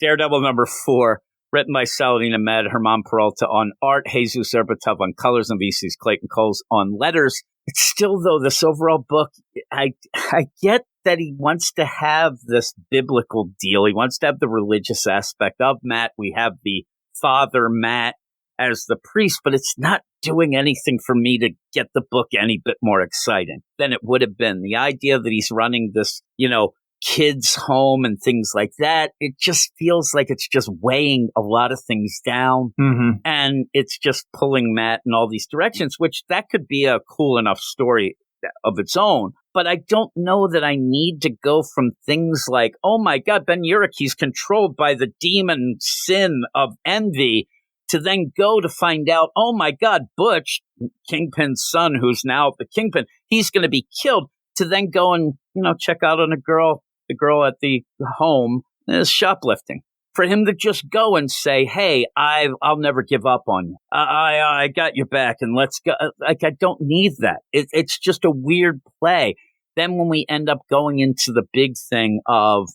Daredevil #4, written by Saladin Ahmed, Herman Peralta on art, Jesus Erbatov on colors, and VC's Clayton Coles on letters. It's still, though, this overall book, I get that he wants to have this biblical deal. He wants to have the religious aspect of Matt. We have the father, Matt, as the priest, but it's not doing anything for me to get the book any bit more exciting than it would have been. The idea that he's running this, kids' home and things like that, it just feels like it's just weighing a lot of things down. Mm-hmm. And it's just pulling Matt in all these directions, which that could be a cool enough story of its own. But I don't know that I need to go from things like, oh my God, Ben Urich, he's controlled by the demon sin of envy, to then go to find out, oh my God, Butch, Kingpin's son, who's now the Kingpin, he's going to be killed, to then go and, check out on the girl at the home is shoplifting. For him to just go and say, hey, I'll never give up on you. I got your back and let's go. Like, I don't need that. It's just a weird play. Then when we end up going into the big thing of,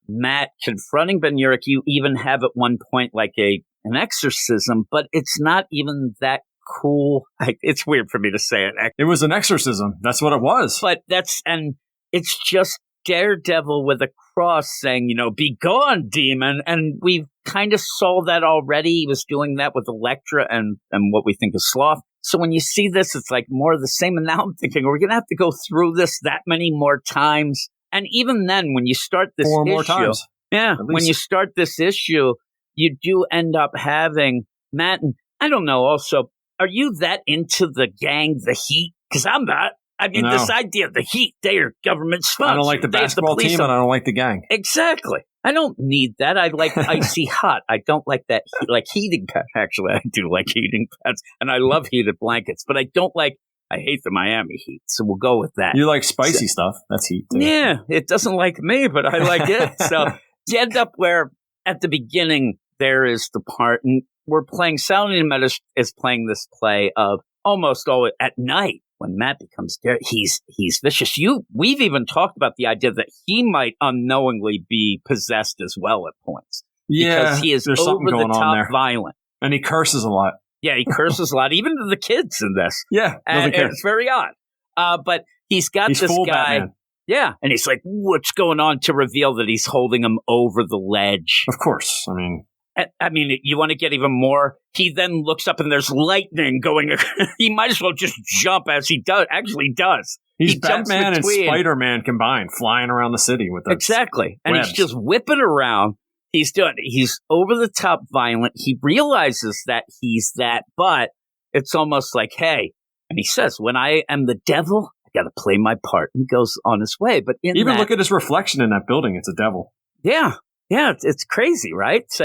Matt confronting Ben Urich, you even have at one point like an exorcism, but it's not even that cool. It's weird for me to say it. It was an exorcism. That's what it was. But it's just Daredevil with a cross saying, be gone, demon. And we kind of saw that already. He was doing that with Elektra and what we think is Sloth. So when you see this, it's like more of the same. And now I'm thinking, are we going to have to go through this that many more times? And even then, when you start this 4 issue, more times. Yeah, when you start this issue, you do end up having Matt. And I don't know, also, are you that into the gang, the Heat? Because I'm not. I mean, this idea of the Heat, they are government sponsored. I don't like the basketball team, and I don't like the gang. Exactly. I don't need that. I like icy hot. I don't like that, like heating pads. Actually, I do like heating pads, and I love heated blankets, but I hate the Miami Heat, so we'll go with that. You like spicy stuff. That's heat, too. Yeah, it doesn't like me, but I like it. So you end up where, at the beginning, there is the part, and we're playing, Saladin Ahmed is playing this play of almost always at night. When Matt becomes there, he's vicious. We've even talked about the idea that he might unknowingly be possessed as well at points. Yeah, because he is over the top violent, and he curses a lot. Yeah, he curses a lot, even to the kids in this. Yeah, and it's very odd. But he's got this guy. Batman. Yeah, and he's like, "What's going on?" To reveal that he's holding him over the ledge. Of course, I mean, you want to get even more? He then looks up and there's lightning going. He might as well just jump as he does. Actually, does. He's Batman and Spider-Man combined, flying around the city with us. Exactly, and he's just whipping around. He's over the top violent. He realizes that he's that, but it's almost like, hey, and he says, "When I am the devil, I got to play my part." And he goes on his way. But look at his reflection in that building. It's a devil. Yeah. Yeah, it's crazy, right? So,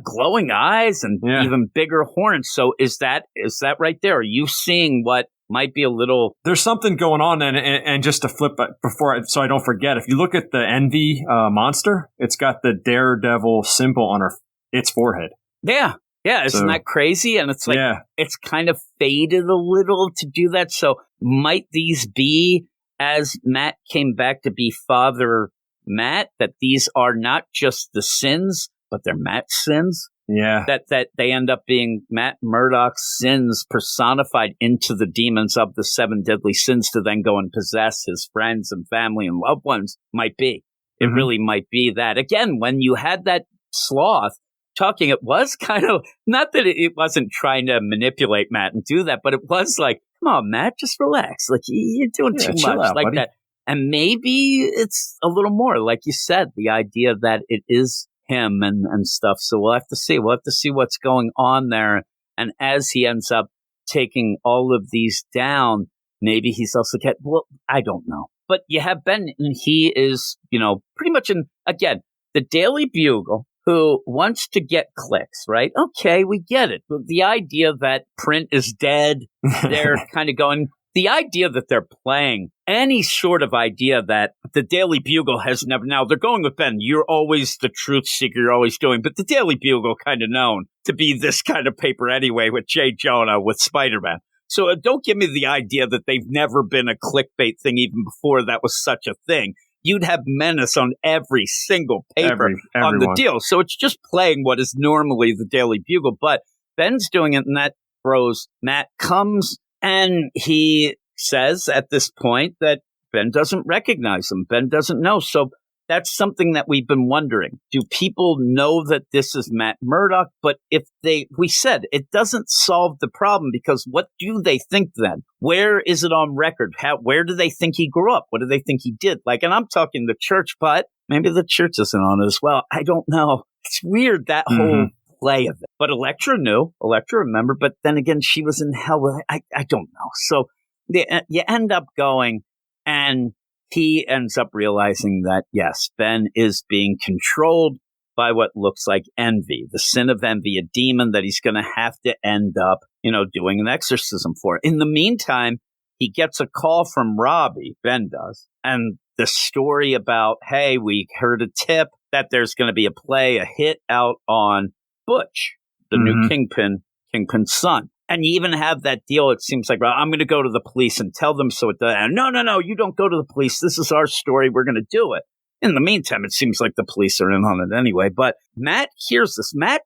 glowing eyes and even bigger horns. So is that right there? Are you seeing what might be a little... There's something going on, and just to flip so I don't forget, if you look at the Envy monster, it's got the Daredevil symbol on its forehead. Yeah, isn't that crazy? And it's like, it's kind of faded a little to do that. So might these be, as Matt came back to be Father Matt, that these are not just the sins, but they're Matt's sins? Yeah. That they end up being Matt Murdock's sins personified into the demons of the 7 deadly sins to then go and possess his friends and family and loved ones. Might be. It really might be that. Again, when you had that Sloth talking, it was kind of, not that it wasn't trying to manipulate Matt and do that, but it was like, come on, Matt, just relax. Like, you're doing too much like buddy. That. And maybe it's a little more, like you said, the idea that it is him and stuff. So we'll have to see. We'll have to see what's going on there. And as he ends up taking all of these down, maybe he's also I don't know. But you have Ben, and he is, pretty much again, the Daily Bugle, who wants to get clicks, right? Okay, we get it. But the idea that print is dead, they're kind of going... The idea that they're playing any sort of idea that the Daily Bugle has never... Now, they're going with Ben. You're always the truth seeker. You're always doing... But the Daily Bugle kind of known to be this kind of paper anyway with J. Jonah, with Spider-Man. So don't give me the idea that they've never been a clickbait thing even before that was such a thing. you'd have menace on every single paper on the everyone. deal. So it's just playing what is normally the Daily Bugle, but Ben's doing it, and that throws Matt comes, and he says at this point that Ben doesn't recognize him. Ben doesn't know. So that's something that we've been wondering. Do people know that this is Matt Murdock? But if we said it doesn't solve the problem, because what do they think then? Where is it on record? Where do they think he grew up? What do they think he did? And I'm talking the church, but maybe the church isn't on it as well. I don't know. It's weird, that whole play of it. But Elektra knew. Elektra remembered. But then again, she was in hell. I don't know. So you end up going, and he ends up realizing that, yes, Ben is being controlled by what looks like envy, the sin of envy, a demon that he's going to have to end up, doing an exorcism for. In the meantime, he gets a call from Robbie, Ben does, and the story about, hey, we heard a tip that there's going to be a hit out on Butch, the new Kingpin's son. And you even have that deal, it seems like, well, I'm going to go to the police and tell them so it does. No, you don't go to the police. This is our story. We're going to do it. In the meantime, it seems like the police are in on it anyway. But Matt hears this. Matt,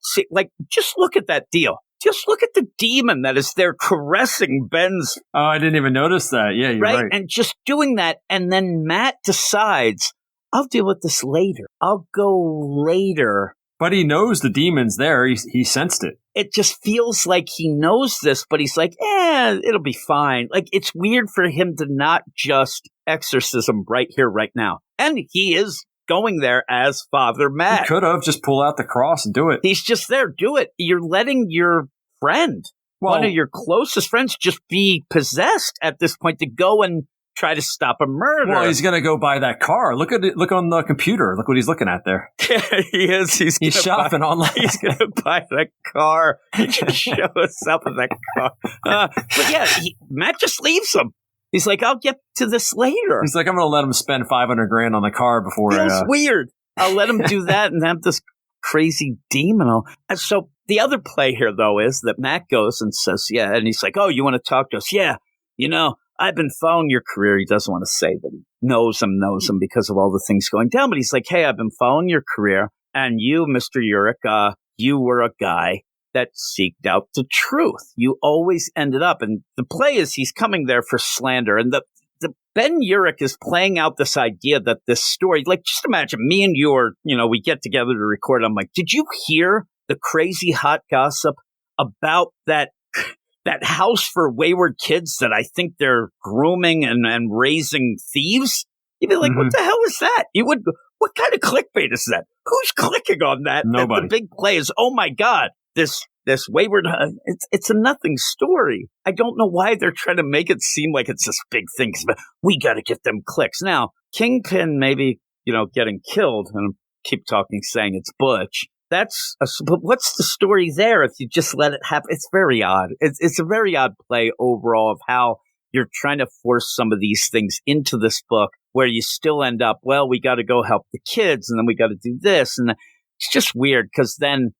just look at that deal. Just look at the demon that is there caressing Ben's. Oh, I didn't even notice that. Yeah, you're right. And just doing that. And then Matt decides, I'll deal with this later. I'll go later. But he knows the demon's there. He sensed it. It just feels like he knows this, but he's like, it'll be fine. It's weird for him to not just exorcism right here, right now. And he is going there as Father Matt. He could have just pull out the cross and do it. He's just there. Do it. You're letting your friend, one of your closest friends, just be possessed at this point to go and try to stop a murder. Well, he's going to go buy that car. Look at it. Look on the computer. Look what he's looking at there. Yeah, he is. He's shopping online. He's going to buy that car. He can show us up in that car. But yeah, Matt just leaves him. He's like, I'll get to this later. He's like, I'm going to let him spend $500,000 on the car before. Feels weird. I'll let him do that and have this crazy demon. And so the other play here, though, is that Matt goes and says, yeah, and he's like, oh, you want to talk to us? Yeah, I've been following your career. He doesn't want to say that he knows him because of all the things going down. But he's like, hey, I've been following your career. And you, Mr. Urich, you were a guy that seeked out the truth. You always ended up. And the play is he's coming there for slander. And the Ben Urich is playing out this idea that this story, just imagine me and you are, we get together to record. I'm like, did you hear the crazy hot gossip about that house for wayward kids that I think they're grooming and raising thieves? You'd be like, what the hell is that? What kind of clickbait is that? Who's clicking on that? Nobody. The big play is, oh my God, this wayward, it's a nothing story. I don't know why they're trying to make it seem like it's this big thing. But we got to get them clicks. Now, Kingpin maybe, getting killed, and keep talking, saying it's Butch. But what's the story there if you just let it happen? It's very odd. It's a very odd play overall of how you're trying to force some of these things into this book where you still end up, well, we got to go help the kids and then we got to do this. And it's just weird because then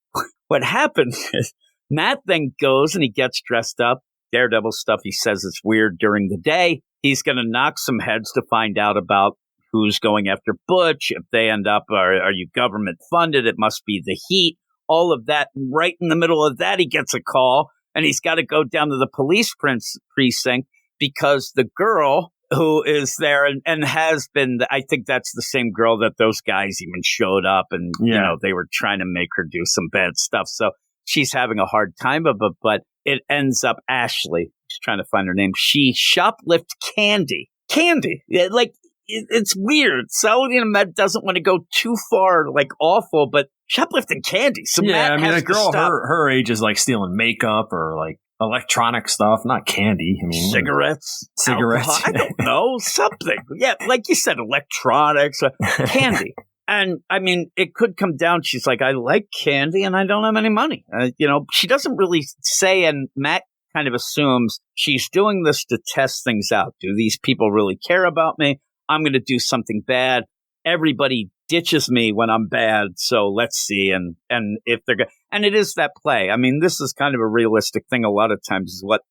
what happens is Matt then goes and he gets dressed up. Daredevil stuff. He says it's weird during the day. He's going to knock some heads to find out about who's going after Butch. If they end up, are you government funded? It must be the heat. All of that. Right in the middle of that, he gets a call and he's got to go down to the police precinct because the girl who is there and has been, I think that's the same girl that those guys even showed up and, they were trying to make her do some bad stuff. So she's having a hard time of it, but it ends up Ashley. She's trying to find her name. She shoplift candy. It's weird. Saladin Ahmed doesn't want to go too far, awful, but shoplifting candy. So Matt has a girl to stop. her age is stealing makeup or electronic stuff, not candy. Cigarettes. Alcohol. I don't know, something. Yeah, like you said, electronics, candy. And it could come down. She's like, I like candy and I don't have any money. She doesn't really say, and Matt kind of assumes she's doing this to test things out. Do these people really care about me? I'm going to do something bad. Everybody ditches me when I'm bad. So let's see. And if they're good. And it is that play. This is kind of a realistic thing. A lot of times is what,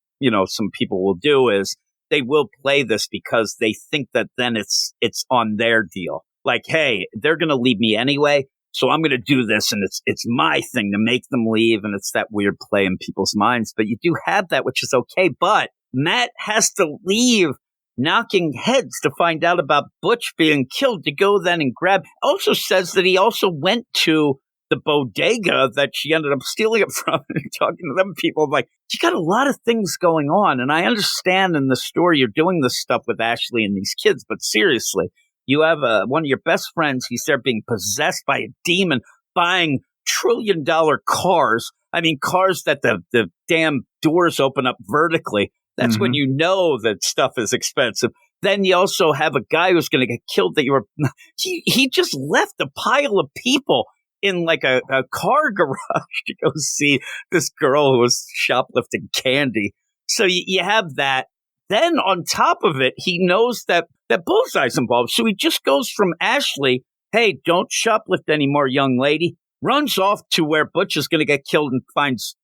some people will do is they will play this because they think that then it's on their deal. Like, hey, they're going to leave me anyway, so I'm going to do this, and it's my thing to make them leave, and it's that weird play in people's minds. But you do have that, which is okay. But Matt has to leave knocking heads to find out about Butch being killed, to go then and grab. Also says that he also went to the bodega that she ended up stealing it from and talking to them people. Like, you got a lot of things going on. And I understand in the story you're doing this stuff with Ashley and these kids, but seriously, you have one of your best friends. He's there being possessed by a demon, buying $1 trillion cars. I mean, cars that the damn doors open up vertically. That's when you know that stuff is expensive. Then you also have a guy who's going to get killed that he just left a pile of people in like a car garage to go see this girl who was shoplifting candy. So you have that. Then on top of it, he knows that Bullseye's involved. So he just goes from Ashley, hey, don't shoplift anymore, young lady, runs off to where Butch is going to get killed and finds,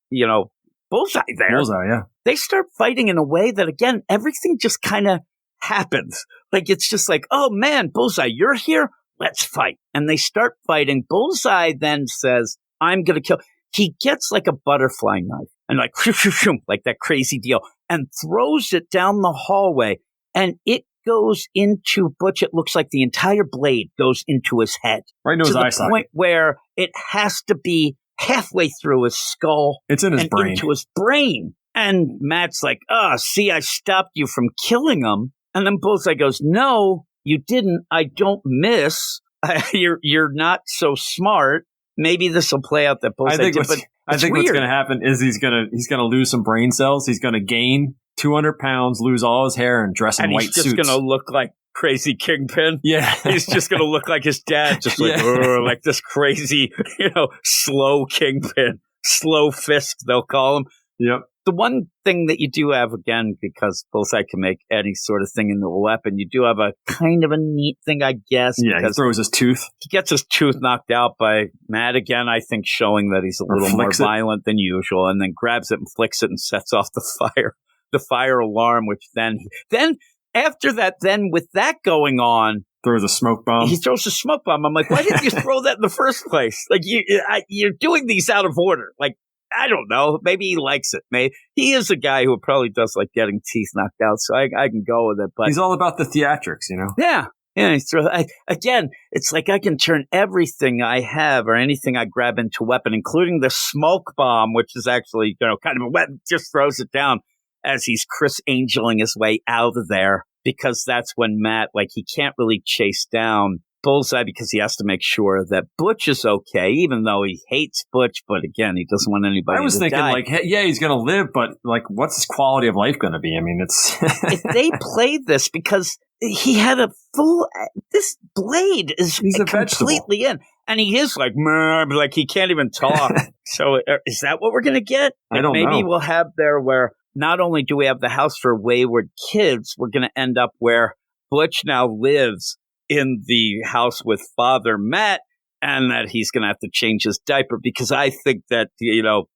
Bullseye there. Bullseye, yeah. They start fighting in a way that, again, everything just kind of happens. Like, it's just like, oh, man, Bullseye, you're here? Let's fight. And they start fighting. Bullseye then says, I'm going to kill. He gets like a butterfly knife and like that crazy deal and throws it down the hallway. And it goes into Butch. It looks like the entire blade goes into his head. Right into his eye socket. To the point where it has to be halfway through his skull. It's in his and brain. Into his brain. And Matt's like, see, I stopped you from killing him. And then Bullseye goes, no, you didn't. I don't miss. You're not so smart. Maybe this will play out that Bullseye did, but I think what's going to happen is he's going to lose some brain cells. He's going to gain 200 pounds, lose all his hair, and dress in white suits. And he's just going to look like crazy Kingpin. Yeah. He's just going to look like his dad, just like, like this crazy, slow Kingpin, slow Fisk, they'll call him. Yep. The one thing that you do have, again, because Bullseye can make any sort of thing into a weapon, you do have a kind of a neat thing, I guess. Yeah, he throws his tooth. He gets his tooth knocked out by Matt again, I think, showing that he's a little more violent than usual, and then grabs it and flicks it and sets off the fire alarm, which then after that, then with that going on, throws a smoke bomb. He throws a smoke bomb. I'm like, why didn't you throw that in the first place? Like, you're doing these out of order. Like, I don't know. Maybe he likes it. Maybe he is a guy who probably does like getting teeth knocked out, so I can go with it. But he's all about the theatrics, Yeah. Again, it's like I can turn everything I have or anything I grab into a weapon, including the smoke bomb, which is actually kind of a weapon. Just throws it down as he's Chris Angeling his way out of there, because that's when Matt, like, he can't really chase down Bullseye because he has to make sure that Butch is okay, even though he hates Butch. But again, he doesn't want anybody to die. I was thinking, like, hey, yeah, he's going to live, but like, what's his quality of life going to be? I mean, it's if they played this, because he had this blade is completely in, and he is like he can't even talk. So is that what we're going to get? I don't know. Maybe we'll have there where not only do we have the house for wayward kids, we're going to end up where Butch now lives in the house with Father Matt, and that he's going to have to change his diaper, because I think that,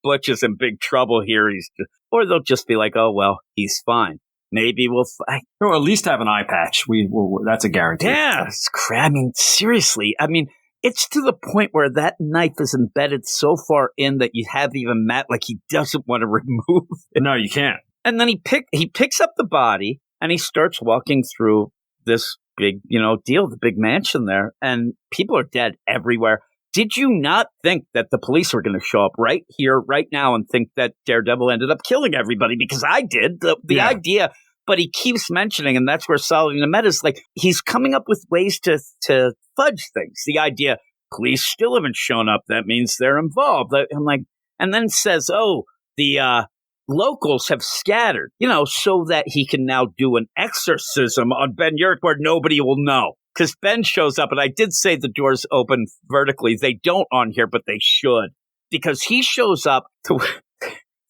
Butch is in big trouble here. Or they'll just be like, oh, well, he's fine. Maybe we'll or at least have an eye patch. That's a guarantee. Yeah. I mean, seriously. I mean, it's to the point where that knife is embedded so far in that you have even Matt, like, he doesn't want to remove it. No, you can't. And then he picks up the body and he starts walking through this big, deal, the big mansion there, and people are dead everywhere. Did you not think that the police were going to show up right here, right now, and think that Daredevil ended up killing everybody? Because I did. The idea, but he keeps mentioning, and that's where Solid Ahmed is like, he's coming up with ways to fudge things. The idea, police still haven't shown up, that means they're involved. I'm like, and then says, oh, the locals have scattered, so that he can now do an exorcism on Ben Urich where nobody will know. Because Ben shows up, and I did say the doors open vertically. They don't on here, but they should. Because he shows up, the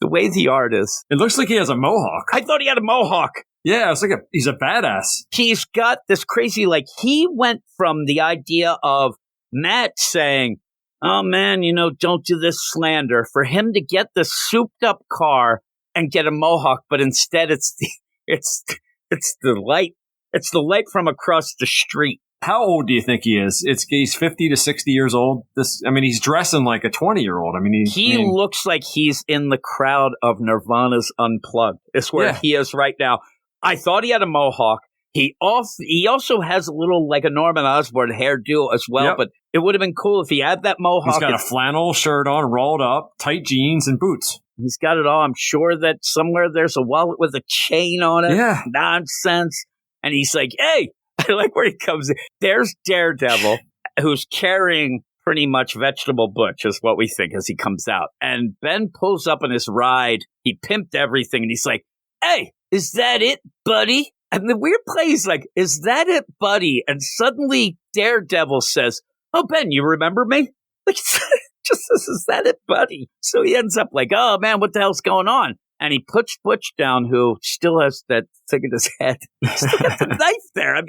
way the art is. It looks like he has a mohawk. I thought he had a mohawk. Yeah, it's like he's a badass. He's got this crazy, like, he went from the idea of Matt saying, oh, man, don't do this slander, for him to get the souped up car and get a mohawk, but instead it's It's the light. It's the light from across the street. How old do you think he is? He's 50 to 60 years old. He's dressing like a 20-year-old. He looks like he's in the crowd of Nirvana's Unplugged. It's where he is right now. I thought he had a mohawk. He also has a little, like a Norman Osborn hairdo as well, but it would have been cool if he had that mohawk. He's got a flannel shirt on, rolled up, tight jeans, and boots. He's got it all. I'm sure that somewhere there's a wallet with a chain on it. Yeah. Nonsense. And he's like, hey, I like where he comes in. There's Daredevil, who's carrying pretty much Vegetable Butch, is what we think as he comes out. And Ben pulls up on his ride. He pimped everything, and he's like, hey, is that it, buddy? And the weird play is like, is that it, buddy? And suddenly Daredevil says, oh, Ben, you remember me? Like, just says, is that it, buddy? So he ends up like, oh, man, what the hell's going on? And he puts Butch down, who still has that thing in his head. Still got the knife there.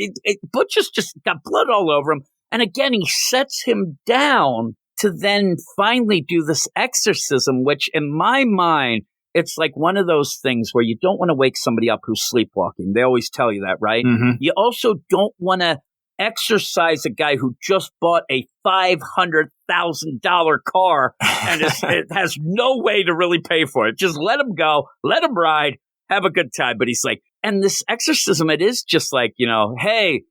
Butch has just got blood all over him. And again, he sets him down to then finally do this exorcism, which in my mind, it's like one of those things where you don't want to wake somebody up who's sleepwalking. They always tell you that, right? Mm-hmm. You also don't want to exorcise a guy who just bought a $500,000 car and it has no way to really pay for it. Just let him go, let him ride, have a good time. But he's like, and this exorcism, it is just like, hey,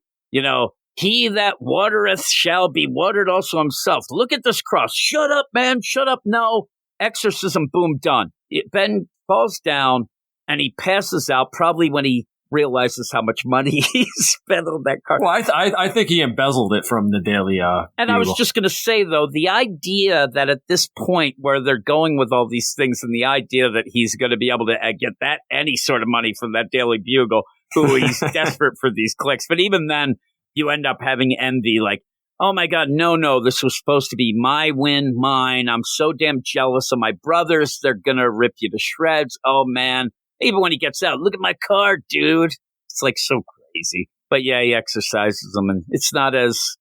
he that watereth shall be watered also himself. Look at this cross. Shut up, man. Shut up. No. Exorcism, boom, done. Ben falls down and he passes out probably when he realizes how much money he spent on that car. Well, I think he embezzled it from the Daily And Bugle. I was just going to say, though, the idea that at this point where they're going with all these things and the idea that he's going to be able to get any sort of money from that Daily Bugle, who he's desperate for these clicks. But even then, you end up having envy like, oh, my God, no, this was supposed to be my win, mine. I'm so damn jealous of my brothers. They're going to rip you to shreds. Oh, man. Even when he gets out, look at my car, dude. It's like so crazy. But yeah, he exercises them, and it's not as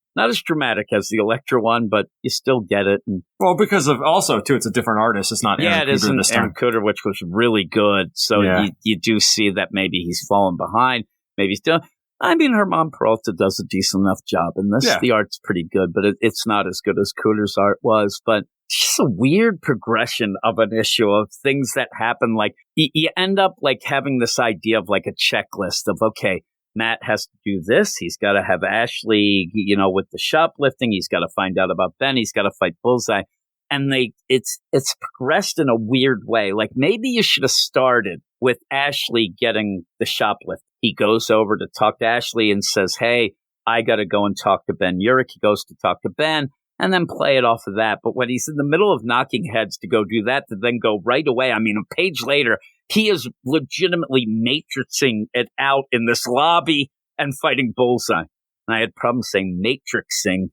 dramatic as the Elektra one, but you still get it. And, well, because of also, too, it's a different artist. It's not Aaron Kuder it isn't this time. Aaron Kuder, which was really good. So you do see that maybe he's fallen behind. Maybe he's still... Herman Peralta does a decent enough job in this. Yeah. The art's pretty good, but it's not as good as Kuder's art was. But it's just a weird progression of an issue of things that happen. Like you end up like having this idea of like a checklist of, okay, Matt has to do this. He's got to have Ashley, with the shoplifting. He's got to find out about Ben. He's got to fight Bullseye. And it's progressed in a weird way. Like maybe you should have started with Ashley getting the shoplift. He goes over to talk to Ashley and says, hey, I got to go and talk to Ben Urich. He goes to talk to Ben and then play it off of that. But when he's in the middle of knocking heads to go do that, to then go right away, a page later, he is legitimately matrixing it out in this lobby and fighting Bullseye. And I had problems saying matrixing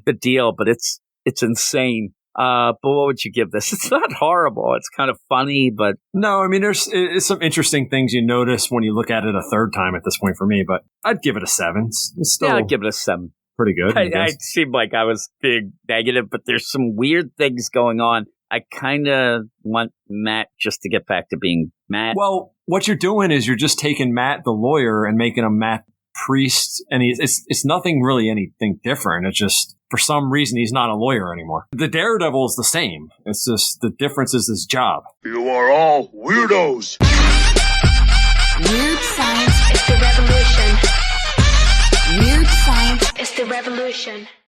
the deal, but it's insane. But what would you give this? It's not horrible. It's kind of funny, but... No, there's some interesting things you notice when you look at it a third time at this point for me, but I'd give it a 7. It's still I'd give it a 7. Pretty good. I seemed like I was being negative, but there's some weird things going on. I kind of want Matt just to get back to being Matt. Well, what you're doing is you're just taking Matt the lawyer and making him Matt Priest, and it's nothing really anything different. It's just... For some reason, he's not a lawyer anymore. The Daredevil is the same. It's just the difference is his job. You are all weirdos. Weird science is the revolution. Weird science is the revolution.